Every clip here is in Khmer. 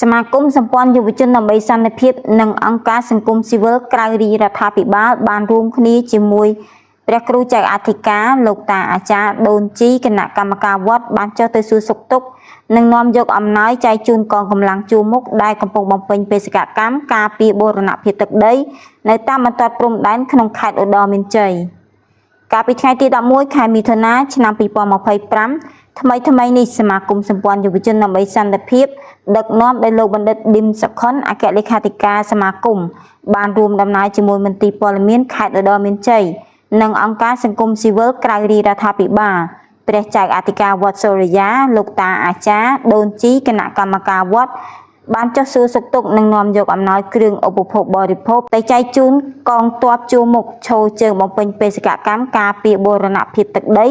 សមាគមសម្ព័ន្ធយុវជនដើម្បីសន្តិភាពនិងអង្គការសង្គមស៊ីវិលក្រៅរាជរដ្ឋាភិបាលបានរួមគ្នាជាមួយព្រះគ្រូចៅអធិការលោកតាអាចារ្យដូនជីគណៈកម្មការវត្តបានចុះទៅសួរសុខទុក្ខនិងនាំយកអំណោយចែកជូនកងកម្លាំងជួរមុខដែលកំពុងបំពេញបេសកកម្មការពារបូរណភាពទឹកដីនៅតាមបន្ទាត់ព្រំដែនក្នុងខេត្តឧត្តរមានជ័យកាលពីថ្ងៃទី11ខែមិថុនាឆ្នាំ2025ថ្មីនេះសមាគមសម្ព័ន្ធយុវជនដើម្បីសន្តិភាពដឹកនាំដោយលោកបណ្ឌិតឌឹមសុខុនអគ្គលេខាធិការសមាគមបានរួមដំណើរជាមួយមន្ទីរព័ត៌មានខេត្តឧត្តរមានជ័យនិងអង្គការសង្គមស៊ីវិលក្រៅរាជរដ្ឋាភិបាលព្រះចៅអធិការវត្តសូរិយាលោកតាអាចារ្យដូនជីគណៈកម្មការវត្តបានចុះសួរសុខទុក្ខនិងនាំយកអំណោយគ្រឿងឧបភោគបរិភោគទៅចែកជូនកងទ័ពជួរមុខឈរជើងបំពេញបេសកកម្មការពារបូរណភាពទឹកដី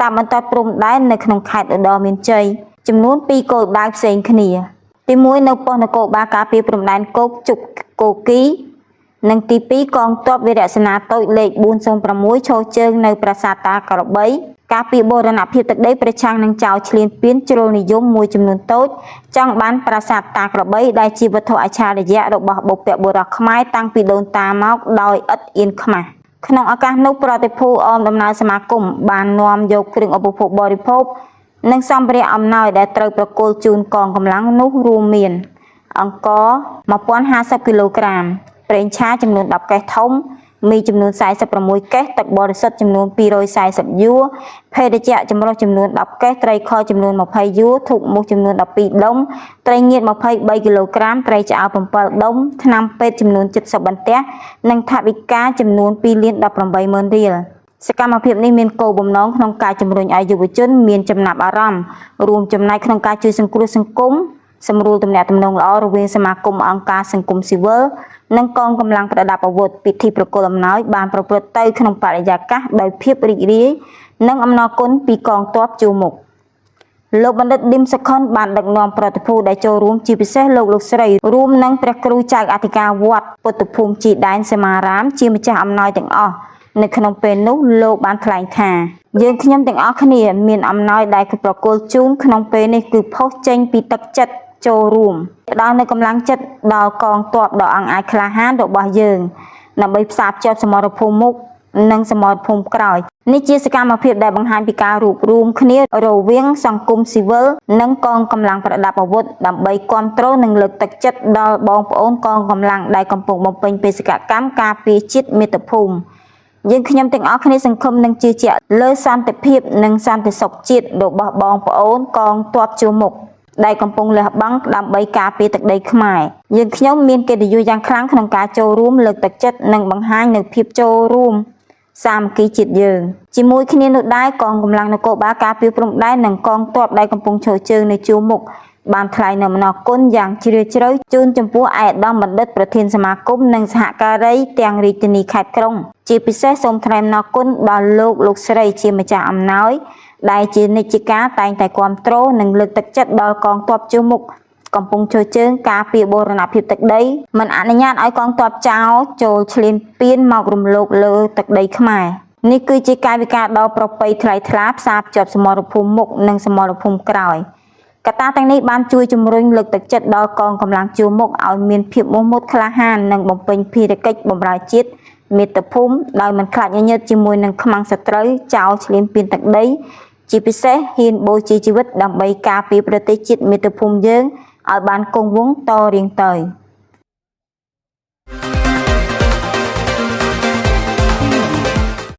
តាមបន្ទាត់ព្រំដែននៅក្នុងខេត្តឧត្តរមានជ័យចំនួន2គោលដៅផ្សេងគ្នាទី1នៅប៉ុស្តិ៍នគរបាលការពារព្រំដែនគោកជុកគោគីនិងទី2កងទ័ពវីរៈសេនាតូចលេខ406ឈរជើងនៅប្រាសាទតាក្របីការពារបូរណភាពទឹកដីប្រឆាំងនឹងចោរឈ្លានពានជ្រុលនិយមមួយចំនួនតូចចង់បានប្រាសាទតាក្របីដែលជាវត្ថុអច្ឆរិយៈរបស់បុព្វបុរសខ្មែរតាំងពីដូនតាមកដោយឥតអៀនខ្មាស់ក្នុងឱកាសនោះប្រតិភូអមដំណើរសមាគមបាននាំយកគ្រឿងឧបភោគបរិភោគនិងសម្ភារៈអំណោយដែលត្រូវប្រគល់ជូនកងកម្លាំងនោះរួមមានអង្ករ1050គីឡូក្រាមប្រេងឆាចំនួន10កេសធំមីចំនួន46កេសទឹកបរិសុទ្ធចំនួន240យួរភេសជ្ជៈចម្រុះចំនួន10កេសត្រីខចំនួន20យួរធូបមូសចំនួន12ដុំត្រីងៀត23គីឡូក្រាមត្រីឆ្អើរ7ដុំថ្នាំពេទ្យចំនួន70បន្ទះនិងថវិកាចំនួន2,18,000រៀលសកម្មភាពនេះមានគោលបំណងក្នុងការជំរុញឲ្យយុវជនមានចំណាប់អារម្មណ៍រួមចំណែកក្នុងការជួយសង្គ្រោះសង្គមសម្រួលទំនាក់ទំនងល្អរវាងសមាគមអង្គការសង្គមស៊ីវិលនិងកងកម្លាំងប្រដាប់អាវុធពិធីប្រគល់អំណោយបានប្រព្រឹត្តទៅក្នុងបរិយាកាសដោយភាពរីករាយនិងអំណរគុណពីកងទ័ពជួរមុខលោកបណ្ឌិតឌឹមសុខុនបានដឹកនាំប្រតិភូដែលចូលរួមជាពិសេសលោកស្រីរួមនឹងព្រះគ្រូចៅអធិការវត្តពុទ្ធភូមិជីដែនសមារាមជាម្ចាស់អំណោយទាំងអស់នៅក្នុងពេលនោះលោកបានថ្លែងថាយើងខ្ញុំទាំងអស់គ្នាមានអំណោយដែលប្រគល់ជូនក្នុងពេលនេះគឺផុសចេញពីទឹកចិត្តចូលរួមផ្ដល់នូវកម្លាំងចិត្តដល់កងទ័ពដ៏អង្អាចក្លាហានរបស់យើងដើម្បីផ្សារភ្ជាប់សមរភូមិមុខនិងសមរភូមិក្រោយនេះជាសកម្មភាពដែលបង្ហាញពីការរួបរวมគ្នារវាងសង្គមស៊ីវិលនិងកងកម្លាំងប្រដាប់អាវុធដើម្បីគ្រប់គ្រងនិងលើកទឹកចិត្តដល់បងប្អូនកងកម្លាំងដែលកំពុងបំពេញបេសកកម្មការពារជាតិមាតុភូមិយើងខ្ញុំទាំងអស់គ្នាសង្ឃឹមនិងជឿជាក់លើសន្តិភាពនិងសន្តិសុខជាតិរបស់បងប្អូនកងទ័ពជួរមុខដែលកំពុងលះបង់ដើម្បីការពារទឹកដីខ្មែរយើងខ្ញុំមានកិត្តិយសយ៉ាងខ្លាំងក្នុងការចូលរួមលើកទឹកចិត្តនិងបង្ហាញនូវភាពចូលរួមសាមគ្គីជាតិយើងជាមួយគ្នានោះដែរកងកម្លាំងនគរបាលការពារព្រំដែននិងកងទ័ពដែលកំពុងឈរជើងនៅជួរមុខបានថ្លែងនូវអំណរគុណយ៉ាងជ្រាលជ្រៅជូនចំពោះឯកឧត្តមបណ្ឌិតប្រធានសមាគមនិងសហការីទាំងរាជធានីខេត្តក្រុងជាពិសេសសូមថ្លែងអំណរគុណដល់លោកស្រីជាម្ចាស់អំណោយដែលជានិច្ចកាលតែងតែគ្រប់គ្រងនិងលើកទឹកចិត្តដល់កងទ័ពជួរមុខកំពុងឈរជើងការពារបូរណភាពទឹកដីមិនអនុញ្ញាតឲ្យកងទ័ពចោរចូលឈ្លានពានមករំលោភលើទឹកដីខ្មែរនេះគឺជាកាយវិការដ៏ប្រពៃថ្លៃថ្លាផ្សារភ្ជាប់សមរភូមិមុខនិងសមរភូមិក្រោយកត្តាទាំងនេះបានជួយជំរុញលើកទឹកចិត្តដល់កងកម្លាំងជួរមុខឲ្យមានភាពមោះមុតក្លាហាននិងបំពេញភារកិច្ចបម្រើជាតិមាតុភូមិដោយមិនខ្លាចញញើតជាមួយនឹងខ្មាំងសត្រូវចោរឈ្លានពានទឹកដីជាពិសេសហ៊ានបូជាជីវិតដើម្បីការពារប្រទេសជាតិមាតុភូមិយើងឲ្យបានគង់វង្សតរៀងទៅ